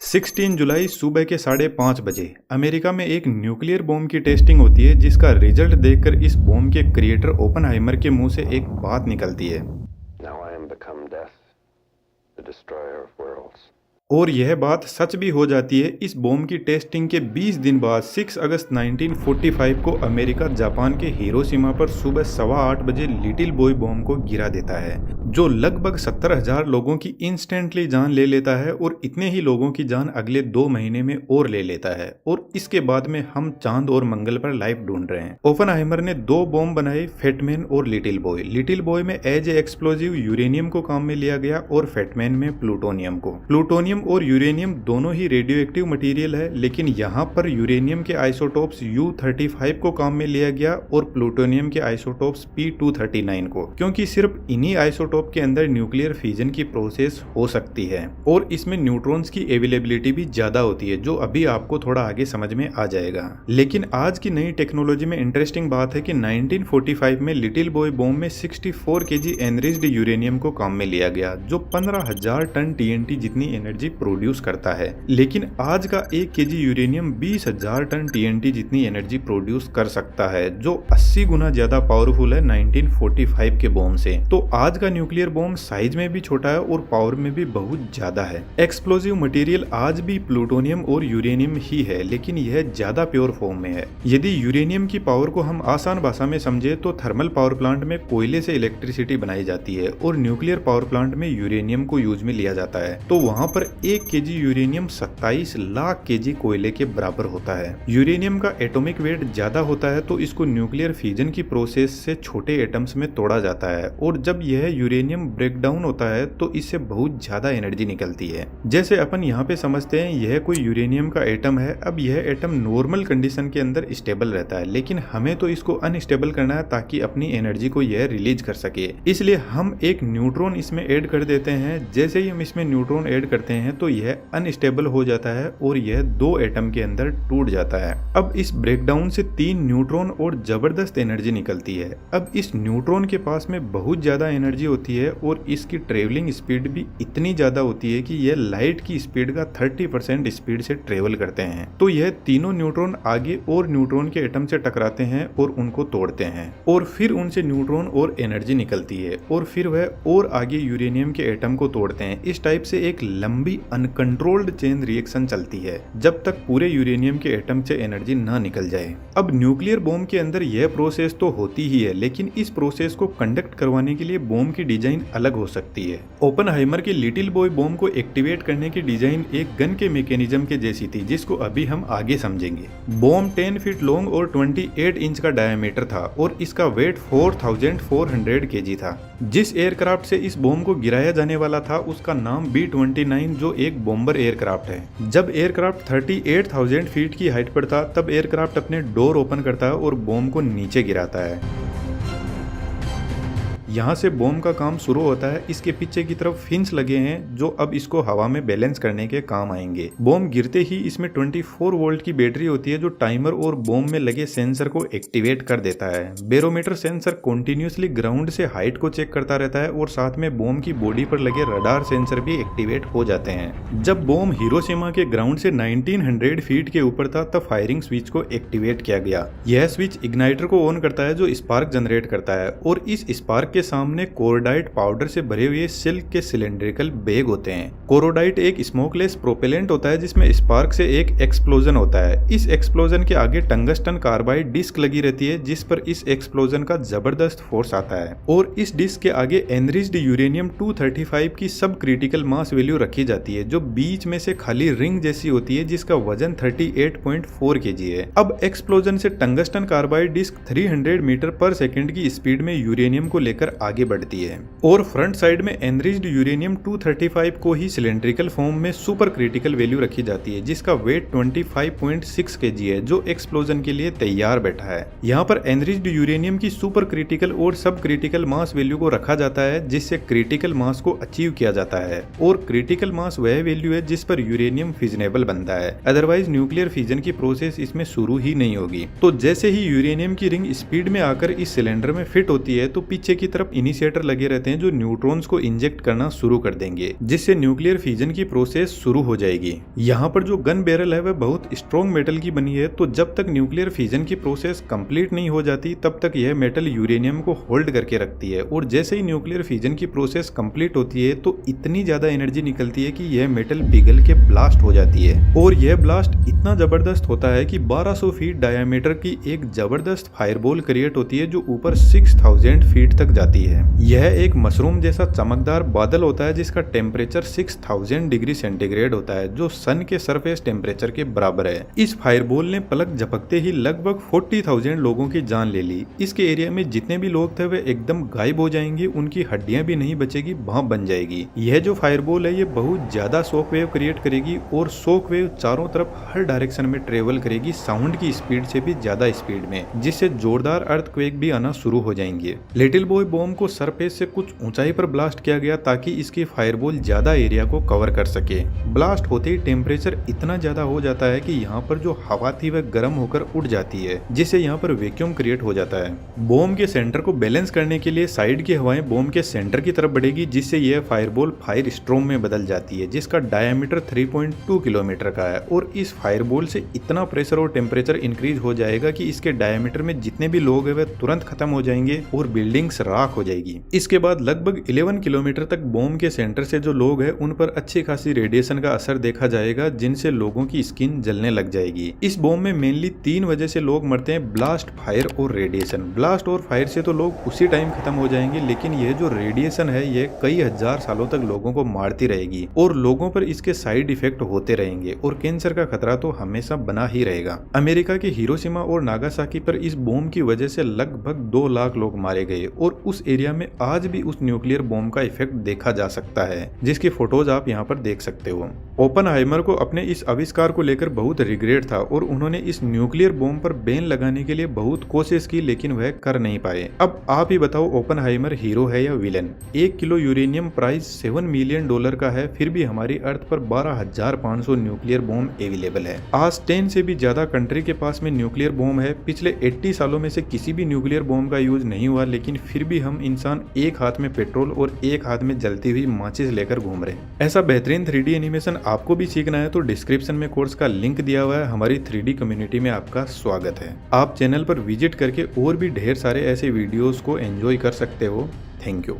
16 जुलाई सुबह के 5:30 बजे अमेरिका में एक न्यूक्लियर बॉम्ब की टेस्टिंग होती है, जिसका रिजल्ट देखकर इस बॉम्ब के क्रिएटर ओपनहाइमर के मुंह से एक बात निकलती है। Now I am become death, the destroyer of worlds. और यह बात सच भी हो जाती है। इस बॉम्ब की टेस्टिंग के 20 दिन बाद 6 अगस्त 1945 को अमेरिका जापान के हिरोशिमा पर सुबह 8:15 बजे लिटिल बॉय बॉम्ब को गिरा देता है, जो लगभग 70,000 लोगों की इंस्टेंटली जान ले लेता है और इतने ही लोगों की जान अगले 2 महीने में और ले लेता है। और इसके बाद में हम चांद और मंगल पर लाइफ ढूंढ रहे हैं। ओपनहाइमर ने 2 बॉम्ब बनाए, फेटमैन और लिटिल बॉय। लिटिल बॉय में एज ए एक्सप्लोजिव यूरेनियम को काम में लिया गया और फेटमैन में प्लूटोनियम को। प्लूटोनियम और यूरेनियम दोनों ही रेडियो एक्टिव मटेरियल है, लेकिन यहाँ पर यूरेनियम के आइसोटोप्स U-35 को काम में लिया गया और प्लूटोनियम के आइसोटोप्स P-239 को, क्योंकि सिर्फ इन्हीं आइसोटोप के अंदर न्यूक्लियर फ्यूजन की प्रोसेस हो सकती है और इसमें न्यूट्रॉन्स की अवेलेबिलिटी भी ज्यादा होती है, जो अभी आपको थोड़ा आगे समझ में आ जाएगा। लेकिन आज की नई टेक्नोलॉजी में इंटरेस्टिंग बात है कि 1945 में लिटिल बॉय बॉम्ब में 64 kg एनरिच्ड यूरेनियम को काम में लिया गया, जो 15,000 टन TNT जितनी एनर्जी प्रोड्यूस करता है। लेकिन आज का 1 kg यूरेनियम 20,000 टन TNT जितनी एनर्जी प्रोड्यूस कर सकता है, जो 80 गुना ज्यादा पावरफुल है 1945 के बॉम्ब से। तो आज का न्यूक्लियर बॉम्ब साइज में भी छोटा है और पावर में भी बहुत ज्यादा है। एक्सप्लोजिव मटेरियल आज भी प्लूटोनियम और यूरेनियम ही है, लेकिन यह ज्यादा प्योर फॉर्म में है। यदि यूरेनियम की पावर को हम आसान भाषा में समझे तो थर्मल पावर प्लांट में कोयले से इलेक्ट्रिसिटी बनाई जाती है और न्यूक्लियर पावर प्लांट में यूरेनियम को यूज में लिया जाता है। तो वहाँ पर 1 kg यूरेनियम 27 लाख kg कोयले के बराबर होता है। यूरेनियम का एटॉमिक वेट ज्यादा होता है, तो इसको न्यूक्लियर फ्यूजन की प्रोसेस से छोटे एटम्स में तोड़ा जाता है और जब यह यूरेनियम ब्रेक डाउन होता है तो इससे बहुत ज्यादा एनर्जी निकलती है। जैसे अपन यहाँ पे समझते हैं यह कोई यूरेनियम का एटम है। अब यह एटम नॉर्मल कंडीशन के अंदर स्टेबल रहता है, लेकिन हमें तो इसको अनस्टेबल करना है ताकि अपनी एनर्जी को यह रिलीज कर सके। इसलिए हम एक न्यूट्रॉन इसमें ऐड कर देते हैं। जैसे ही हम इसमें न्यूट्रॉन ऐड करते हैं तो यह अनस्टेबल हो जाता है और यह 2 एटम के अंदर टूट जाता है। अब इस ब्रेकडाउन से 3 न्यूट्रॉन और जबरदस्त एनर्जी निकलती है। अब इस न्यूट्रॉन के पास में बहुत ज्यादा एनर्जी होती है और इसकी ट्रेवलिंग स्पीड भी इतनी ज्यादा होती है कि यह लाइट की स्पीड का 30% स्पीड से ट्रेवल करते हैं। तो यह तीनों न्यूट्रॉन आगे और न्यूट्रॉन के एटम से टकराते हैं और उनको तोड़ते हैं और फिर उनसे न्यूट्रॉन और एनर्जी निकलती है और फिर वह और आगे यूरेनियम के एटम को तोड़ते हैं। इस टाइप से एक लंबी अनकंट्रोल्ड चेन रिएक्शन चलती है जब तक पूरे यूरेनियम के एटम से एनर्जी ना निकल जाए। अब न्यूक्लियर बॉम्ब के अंदर यह प्रोसेस तो होती ही है, लेकिन इस प्रोसेस को कंडक्ट करवाने के लिए बॉम्ब की डिजाइन अलग हो सकती है। ओपनहाइमर के लिटिल बॉय बॉम्ब को एक्टिवेट करने की डिजाइन एक गन के मैकेनिज्म के जैसी थी, जिसको अभी हम आगे समझेंगे। बॉम्ब 10 फीट लॉन्ग और 28 इंच का डायमीटर था और इसका वेट 4,400 kg था। जिस एयरक्राफ्ट से इस बॉम्ब को गिराया जाने वाला था उसका नाम B-29, जो एक बॉम्बर एयरक्राफ्ट है। जब एयरक्राफ्ट 38,000 फीट की हाइट पर था तब एयरक्राफ्ट अपने डोर ओपन करता है और बॉम्ब को नीचे गिराता है। यहाँ से बॉम्ब का काम शुरू होता है। इसके पीछे की तरफ फिन्स लगे हैं जो अब इसको हवा में बैलेंस करने के काम आएंगे। बॉम्ब गिरते ही इसमें 24 वोल्ट की बैटरी होती है जो टाइमर और बॉम्ब में लगे सेंसर को एक्टिवेट कर देता है। बैरोमीटर सेंसर कंटिन्यूअसली ग्राउंड से हाइट को चेक करता रहता है और साथ में बॉम्ब की बॉडी पर लगे रडार सेंसर भी एक्टिवेट हो जाते हैं। जब बॉम्ब हिरोशिमा के ग्राउंड से 1900 फीट के ऊपर था तब फायरिंग स्विच को एक्टिवेट किया गया। यह स्विच इग्नाइटर को ऑन करता है जो स्पार्क जनरेट करता है और इस स्पार्क के सामने कोरोडाइट पाउडर से भरे हुए सिल्क के सिलेंड्रिकल बैग होते हैं। कोरोडाइट एक स्मोकलेस प्रोपेलेंट होता है जिसमें स्पार्क से एक एक्सप्लोजन होता है। इस एक्सप्लोजन के आगे टंगस्टन कार्बाइड डिस्क लगी रहती है जिस पर इस एक्सप्लोजन का जबरदस्त फोर्स आता है और इस डिस्क के आगे एनरिच्ड यूरेनियम 235 की सब क्रिटिकल मास वैल्यू रखी जाती है, जो बीच में से खाली रिंग जैसी होती है जिसका वजन 38.4 kg है। अब एक्सप्लोजन से टंगस्टन कार्बाइड डिस्क 300 मीटर पर सेकेंड की स्पीड में यूरेनियम को लेकर आगे बढ़ती है और फ्रंट साइड में एनरिच्ड यूरेनियम 235 को ही सिलेंड्रिकल फॉर्म में सुपर क्रिटिकल वैल्यू रखी जाती है जिसका वेट 25.6 kg है, जो एक्सप्लोजन के लिए तैयार बैठा है। यहाँ पर एनरिच्ड यूरेनियम की सुपर क्रिटिकल और सब क्रिटिकल मास वैल्यू को रखा जाता है जिससे क्रिटिकल मास को अचीव किया जाता है और क्रिटिकल मास वह वैल्यू है जिस पर यूरेनियम फिजनेबल बनता है, अदरवाइज न्यूक्लियर फिजन की प्रोसेस इसमें शुरू ही नहीं होगी। तो जैसे ही यूरेनियम की रिंग स्पीड में आकर इस सिलेंडर में फिट होती है तो पीछे की तरफ तरफ इनिशिएटर लगे रहते हैं जो न्यूट्रॉन्स को इंजेक्ट करना शुरू कर देंगे, जिससे न्यूक्लियर फिजन की प्रोसेस शुरू हो जाएगी। यहाँ पर जो गन बैरल है वह बहुत स्ट्रॉन्ग मेटल की बनी है, तो जब तक न्यूक्लियर फिजन की प्रोसेस कंप्लीट नहीं हो जाती तब तक यह मेटल यूरेनियम को होल्ड करके रखती है। और जैसे ही न्यूक्लियर फिजन की प्रोसेस कंप्लीट होती है तो इतनी ज्यादा एनर्जी निकलती है कि यह मेटल पिघल के ब्लास्ट हो जाती है। और यह ब्लास्ट इतना जबरदस्त होता है कि 1200 फीट डायमीटर की एक जबरदस्त फायरबॉल क्रिएट होती है जो ऊपर 6000 फीट तक जाती है। यह एक मशरूम जैसा चमकदार बादल होता है जिसका टेम्परेचर 6000 डिग्री सेंटीग्रेड होता है, जो सन के सरफेस टेम्परेचर के बराबर है। इस फायरबॉल ने पलक झपकते ही लगभग 40,000 लोगों की जान ले ली। इसके एरिया में जितने भी लोग थे वे एकदम गायब हो जाएंगे, उनकी हड्डियां भी नहीं बचेगी, भाप बन जाएगी। यह जो फायरबॉल है ये बहुत ज्यादा शॉक वेव क्रिएट करेगी और शॉक वेव चारों तरफ हर डायरेक्शन में ट्रेवल करेगी, साउंड की स्पीड से भी ज्यादा स्पीड में, जिससे जोरदार अर्थक्वेक भी आना शुरू हो जाएंगे। लिटिल बॉय बॉम्ब को सरफेस से कुछ ऊंचाई पर ब्लास्ट किया गया ताकि इसकी फायरबॉल ज्यादा एरिया को कवर कर सके। ब्लास्ट होते ही टेम्परेचर इतना ज्यादा हो जाता है कि यहाँ पर जो हवा थी वह गर्म होकर उड़ जाती है, जिससे यहाँ पर वैक्यूम क्रिएट हो जाता है। बॉम्ब के सेंटर को बैलेंस करने के लिए साइड की हवाएं बॉम्ब के सेंटर की तरफ बढ़ेगी, जिससे यह फायरबॉल फायर स्ट्रॉम में बदल जाती है, जिसका डायमीटर 3.2 किलोमीटर का है। और इस फायरबॉल से इतना प्रेशर और टेम्परेचर इंक्रीज हो जाएगा कि इसके डायमीटर में जितने भी लोग हैं वे तुरंत खत्म हो जाएंगे और बिल्डिंग्स राख हो जाएगी। इसके बाद लगभग 11 किलोमीटर तक बॉम्ब के सेंटर से जो लोग हैं उन पर अच्छी खासी रेडिएशन का असर देखा जाएगा, जिनसे लोगों की स्किन जलने लग जाएगी। इस बॉम्ब में मेनली 3 वजह से लोग मरते हैं: ब्लास्ट, फायर और रेडिएशन। ब्लास्ट और फायर से तो लोग उसी टाइम खत्म हो जाएंगे, लेकिन यह जो रेडिएशन है यह कई हजार सालों तक लोगों को मारती रहेगी और लोगों पर इसके साइड इफेक्ट होते रहेंगे और कैंसर का खतरा तो हमेशा बना ही रहेगा। अमेरिका के हिरोशिमा और नागासाकी पर इस बॉम्ब की वजह से लगभग 2 लाख लोग मारे गए और उस एरिया में आज भी उस न्यूक्लियर बॉम्ब का इफेक्ट देखा जा सकता है, जिसकी फोटोज आप यहाँ पर देख सकते हो। ओपनहाइमर को अपने इस आविष्कार को लेकर बहुत रिग्रेट था और उन्होंने इस न्यूक्लियर बॉम्ब पर बैन लगाने के लिए बहुत कोशिश की, लेकिन वह कर नहीं पाए। अब आप ही बताओ, ओपनहाइमर हीरो है या villain? 1 kilo uranium price $7 million का है, फिर भी हमारी अर्थ पर 12,500 न्यूक्लियर बॉम्ब अवेलेबल है। आज 10 से भी ज्यादा कंट्री के पास में न्यूक्लियर बॉम्ब है। पिछले 80 सालों में से किसी भी न्यूक्लियर बॉम्ब का यूज नहीं हुआ, लेकिन फिर भी हम इंसान एक हाथ में पेट्रोल और एक हाथ में जलती हुई माचिस लेकर घूम रहे हैं। ऐसा बेहतरीन 3D एनिमेशन आपको भी सीखना है तो डिस्क्रिप्शन में कोर्स का लिंक दिया हुआ है। हमारी 3D कम्युनिटी में आपका स्वागत है। आप चैनल पर विजिट करके और भी ढेर सारे ऐसे वीडियोस को एंजॉय कर सकते हो। Thank you.